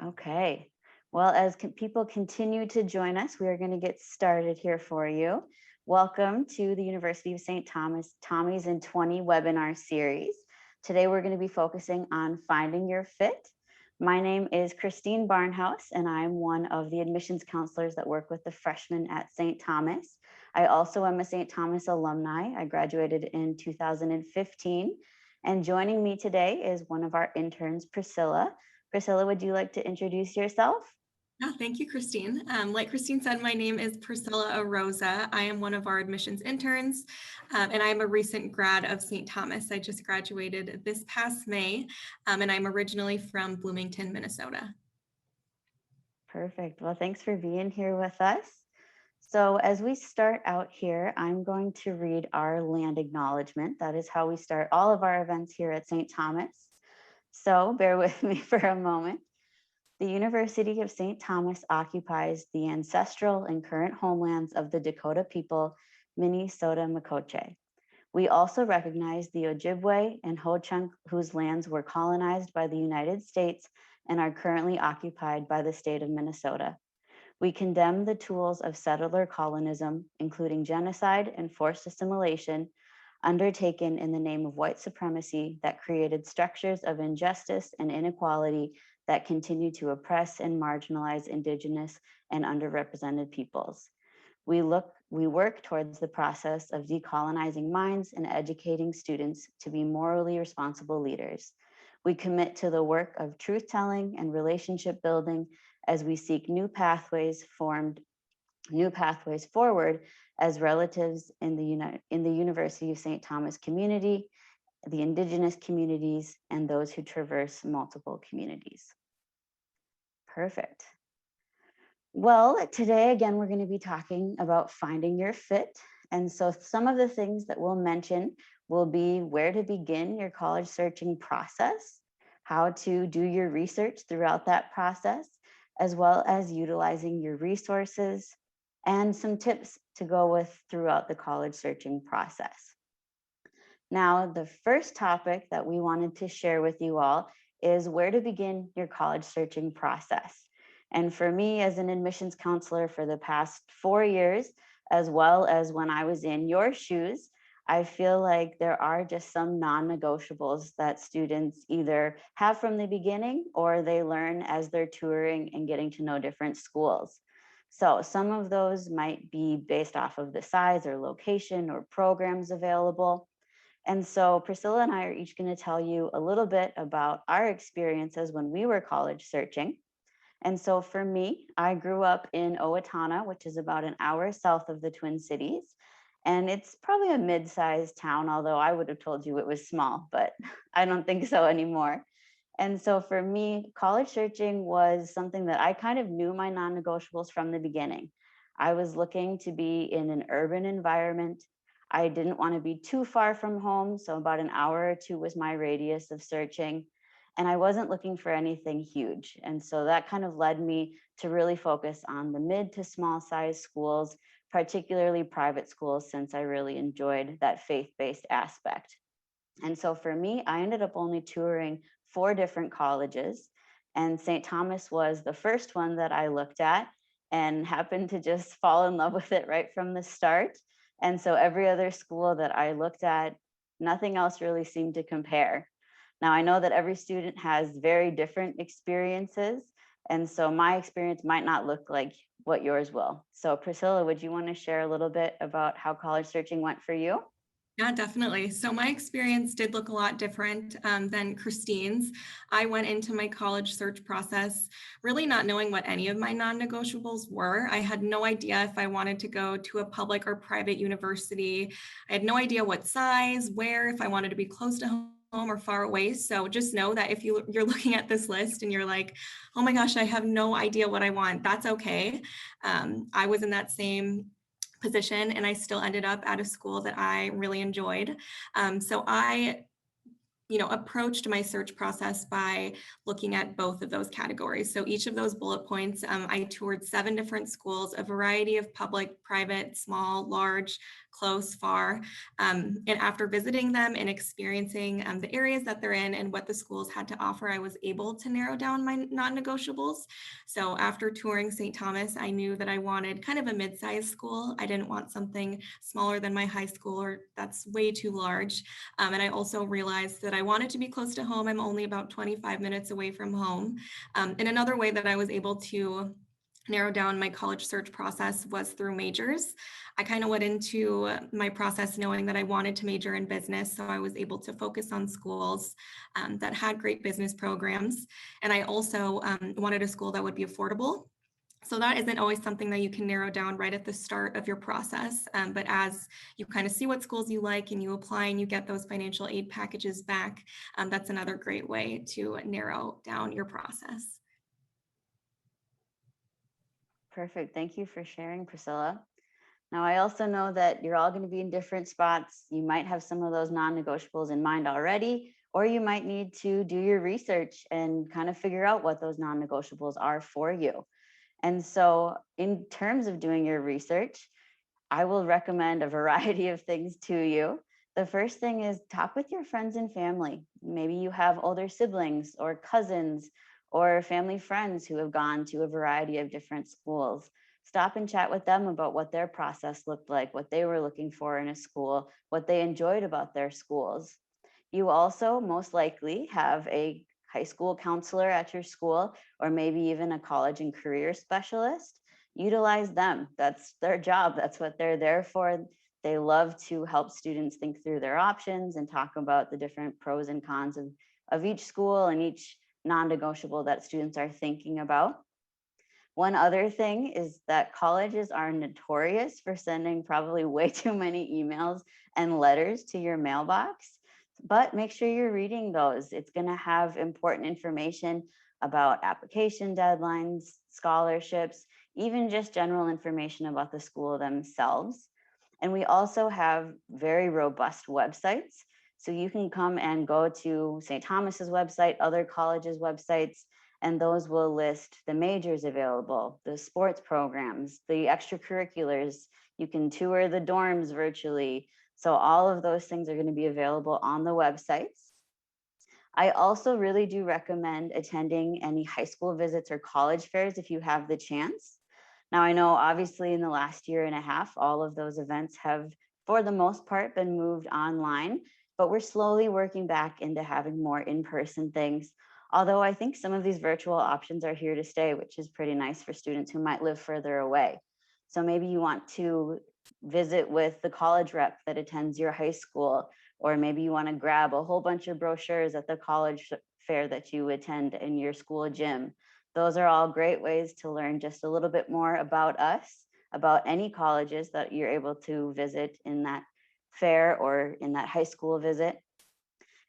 Okay. Well, as people continue to join us, we are going to get started here for you. Welcome to the University of St. Thomas Tommies in 20 webinar series. Today, we're going to be focusing on finding your fit. My name is Christine Barnhouse, and I'm one of the admissions counselors that work with the freshmen at St. Thomas. I also am a St. Thomas alumni. I graduated in 2015. And joining me today is one of our interns, Priscilla. Priscilla, would you like to introduce yourself? Yeah, thank you, Christine. Like Christine said, my name is Priscilla Arosa. I am one of our admissions interns, and I am a recent grad of St. Thomas. I just graduated this past May, and I'm originally from Bloomington, Minnesota. Perfect. Well, thanks for being here with us. So as we start out here, I'm going to read our land acknowledgement. That is how we start all of our events here at St. Thomas. So bear with me for a moment. The University of St. Thomas occupies the ancestral and current homelands of the Dakota people, Minnesota Makoche. We also recognize the Ojibwe and Ho-Chunk, whose lands were colonized by the United States and are currently occupied by the state of Minnesota. We condemn the tools of settler colonism, including genocide and forced assimilation, undertaken in the name of white supremacy that created structures of injustice and inequality that continue to oppress and marginalize Indigenous and underrepresented peoples. We work towards the process of decolonizing minds and educating students to be morally responsible leaders. We commit to the work of truth-telling and relationship building as we seek new pathways forward as relatives in the University of St. Thomas community, the Indigenous communities, and those who traverse multiple communities. Perfect. Well, today, again, we're going to be talking about finding your fit. And so some of the things that we'll mention will be where to begin your college searching process, how to do your research throughout that process, as well as utilizing your resources and some tips to go with throughout the college searching process. Now, the first topic that we wanted to share with you all is where to begin your college searching process. And for me, as an admissions counselor for the past 4 years, as well as when I was in your shoes, I feel like there are just some non-negotiables that students either have from the beginning or they learn as they're touring and getting to know different schools. So some of those might be based off of the size or location or programs available. And so Priscilla and I are each going to tell you a little bit about our experiences when we were college searching. And so for me, I grew up in Owatonna, which is about an hour south of the Twin Cities. And it's probably a mid-sized town, although I would have told you it was small, but I don't think so anymore. And so for me, college searching was something that I kind of knew my non-negotiables from the beginning. I was looking to be in an urban environment. I didn't want to be too far from home, so about an hour or two was my radius of searching. And I wasn't looking for anything huge. And so that kind of led me to really focus on the mid to small size schools, particularly private schools, since I really enjoyed that faith-based aspect. And so for me, I ended up only touring 4 different colleges, and St. Thomas was the first one that I looked at and happened to just fall in love with it right from the start. And so every other school that I looked at, nothing else really seemed to compare. Now, I know that every student has very different experiences, and so my experience might not look like what yours will. So Priscilla, would you want to share a little bit about how college searching went for you? Yeah, definitely. So my experience did look a lot different than Christine's. I went into my college search process really not knowing what any of my non-negotiables were. I had no idea if I wanted to go to a public or private university. I had no idea what size, where, if I wanted to be close to home or far away. So just know that if you're looking at this list and you're like, oh my gosh, I have no idea what I want, that's okay. I was in that same position and I still ended up at a school that I really enjoyed. So I approached my search process by looking at both of those categories. So each of those bullet points, I toured 7 different schools, a variety of public, private, small, large, close, far. And after visiting them and experiencing the areas that they're in and what the schools had to offer, I was able to narrow down my non-negotiables. So after touring St. Thomas, I knew that I wanted kind of a mid-sized school. I didn't want something smaller than my high school, or that's way too large. And I also realized that I wanted to be close to home. I'm only about 25 minutes away from home. And another way that I was able to narrow down my college search process was through majors. I kind of went into my process knowing that I wanted to major in business, so I was able to focus on schools that had great business programs. And I also wanted a school that would be affordable. So that isn't always something that you can narrow down right at the start of your process. But as you kind of see what schools you like and you apply and you get those financial aid packages back, that's another great way to narrow down your process. Perfect. Thank you for sharing, Priscilla. Now, I also know that you're all going to be in different spots. You might have some of those non-negotiables in mind already, or you might need to do your research and kind of figure out what those non-negotiables are for you. And so, in terms of doing your research, I will recommend a variety of things to you. The first thing is talk with your friends and family. Maybe you have older siblings or cousins or family friends who have gone to a variety of different schools. Stop and chat with them about what their process looked like, what they were looking for in a school, what they enjoyed about their schools. You also most likely have a high school counselor at your school, or maybe even a college and career specialist. Utilize them. That's their job. That's what they're there for. They love to help students think through their options and talk about the different pros and cons of each school and each non-negotiable that students are thinking about. One other thing is that colleges are notorious for sending probably way too many emails and letters to your mailbox, but make sure you're reading those. It's going to have important information about application deadlines, scholarships, even just general information about the school themselves. And we also have very robust websites. So you can come and go to St. Thomas's website, other colleges' websites, and those will list the majors available, the sports programs, the extracurriculars. You can tour the dorms virtually. So all of those things are going to be available on the websites. I also really do recommend attending any high school visits or college fairs if you have the chance. Now, I know obviously in the last year and a half, all of those events have, for the most part, been moved online, but we're slowly working back into having more in-person things. Although I think some of these virtual options are here to stay, which is pretty nice for students who might live further away. So maybe you want to visit with the college rep that attends your high school, or maybe you want to grab a whole bunch of brochures at the college fair that you attend in your school gym. Those are all great ways to learn just a little bit more about us, about any colleges that you're able to visit in that fair or in that high school visit.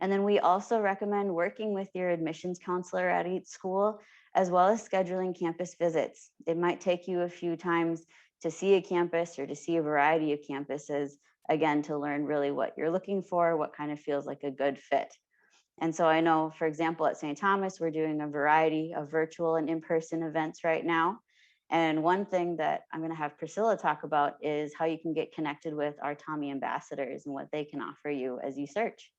And then we also recommend working with your admissions counselor at each school, as well as scheduling campus visits. It might take you a few times to see a campus or to see a variety of campuses, again, to learn really what you're looking for, what kind of feels like a good fit. And so I know, for example, at St. Thomas, we're doing a variety of virtual and in-person events right now. And one thing that I'm going to have Priscilla talk about is how you can get connected with our Tommy ambassadors and what they can offer you as you search.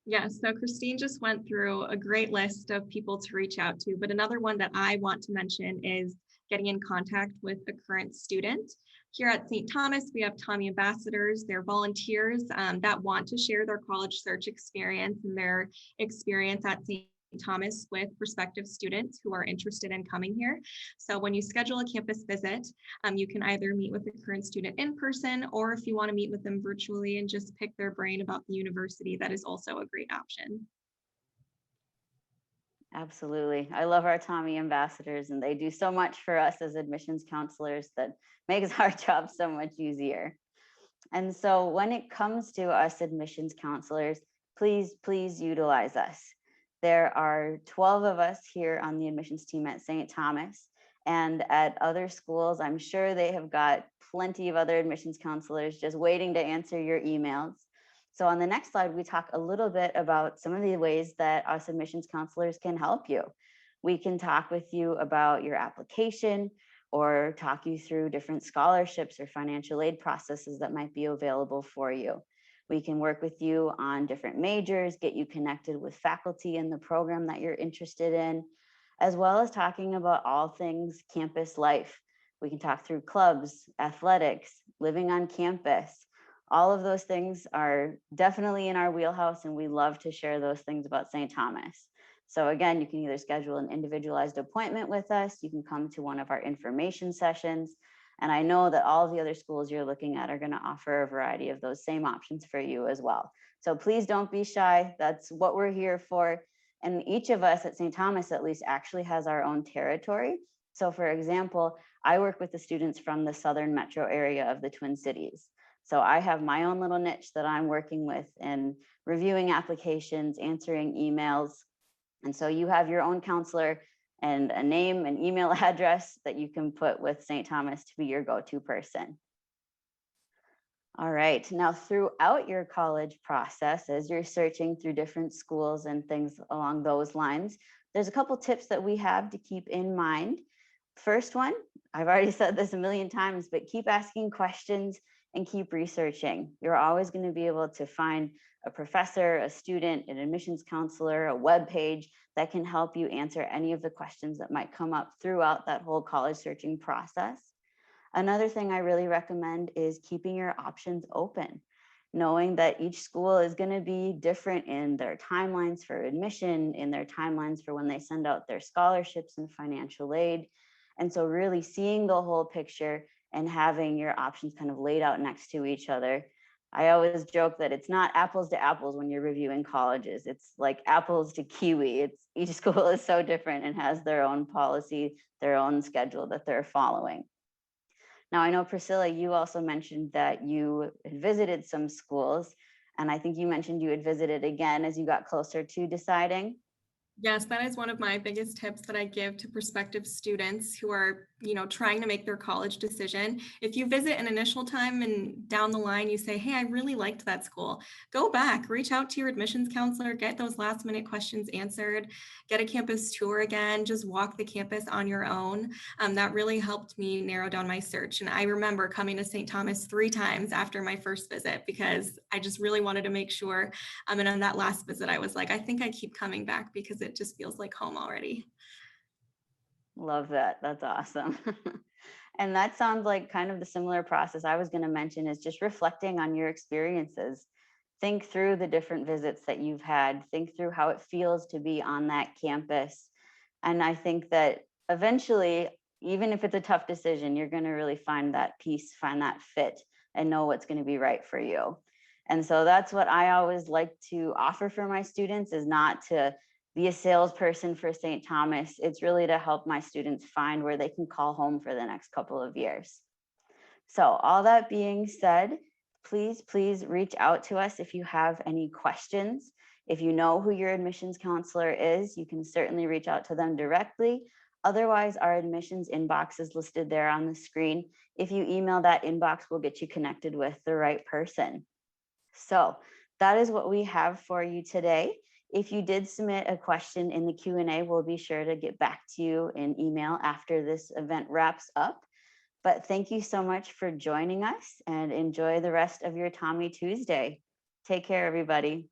Yes, so Christine just went through a great list of people to reach out to, but another one that I want to mention is getting in contact with a current student. Here at St. Thomas, we have Tommy ambassadors. They're volunteers that want to share their college search experience and their experience at St. Thomas with prospective students who are interested in coming here. So when you schedule a campus visit, you can either meet with the current student in person, or if you want to meet with them virtually and just pick their brain about the university, that is also a great option. Absolutely. I love our Tommy ambassadors, and they do so much for us as admissions counselors that makes our job so much easier. And so when it comes to us admissions counselors, please utilize us. There are 12 of us here on the admissions team at St. Thomas, and at other schools, I'm sure they have got plenty of other admissions counselors just waiting to answer your emails. So on the next slide, we talk a little bit about some of the ways that us admissions counselors can help you. We can talk with you about your application. or talk you through different scholarships or financial aid processes that might be available for you. We can work with you on different majors, get you connected with faculty in the program that you're interested in, as well as talking about all things campus life. We can talk through clubs, athletics, living on campus. All of those things are definitely in our wheelhouse, and we love to share those things about St. Thomas. So again, you can either schedule an individualized appointment with us, you can come to one of our information sessions, and I know that all of the other schools you're looking at are going to offer a variety of those same options for you as well. So please don't be shy. That's what we're here for. And each of us at St. Thomas at least actually has our own territory. So for example, I work with the students from the southern metro area of the Twin Cities. So I have my own little niche that I'm working with in reviewing applications, answering emails. And so you have your own counselor and a name and email address that you can put with St. Thomas to be your go-to person. All right, now throughout your college process, as you're searching through different schools and things along those lines, there's a couple tips that we have to keep in mind. First one, I've already said this a million times, but keep asking questions and keep researching. You're always going to be able to find a professor, a student, an admissions counselor, a web page that can help you answer any of the questions that might come up throughout that whole college searching process. Another thing I really recommend is keeping your options open, knowing that each school is going to be different in their timelines for admission, in their timelines for when they send out their scholarships and financial aid. And so really seeing the whole picture and having your options kind of laid out next to each other. I always joke that it's not apples to apples when you're reviewing colleges. It's like apples to kiwi. It's each school is so different and has their own policy, their own schedule that they're following. Now, I know, Priscilla, you also mentioned that you had visited some schools, and I think you mentioned you had visited again as you got closer to deciding. Yes, that is one of my biggest tips that I give to prospective students who are, trying to make their college decision. If you visit an initial time and down the line you say, hey, I really liked that school, go back, reach out to your admissions counselor, get those last minute questions answered, get a campus tour again, just walk the campus on your own. That really helped me narrow down my search. And I remember coming to St. Thomas 3 times after my first visit because I just really wanted to make sure. And on that last visit, I was like, I think I keep coming back because it just feels like home already. Love that. That's awesome. And that sounds like kind of the similar process I was going to mention is just reflecting on your experiences. Think through the different visits that you've had, think through how it feels to be on that campus. And I think that eventually, even if it's a tough decision, you're going to really find that peace, find that fit, and know what's going to be right for you. And so that's what I always like to offer for my students is not to be a salesperson for St. Thomas. It's really to help my students find where they can call home for the next couple of years. So all that being said, please reach out to us if you have any questions. If you know who your admissions counselor is, you can certainly reach out to them directly. Otherwise, our admissions inbox is listed there on the screen. If you email that inbox, we'll get you connected with the right person. So that is what we have for you today. If you did submit a question in the Q&A, we'll be sure to get back to you in email after this event wraps up. But thank you so much for joining us and enjoy the rest of your Tommy Tuesday. Take care, everybody.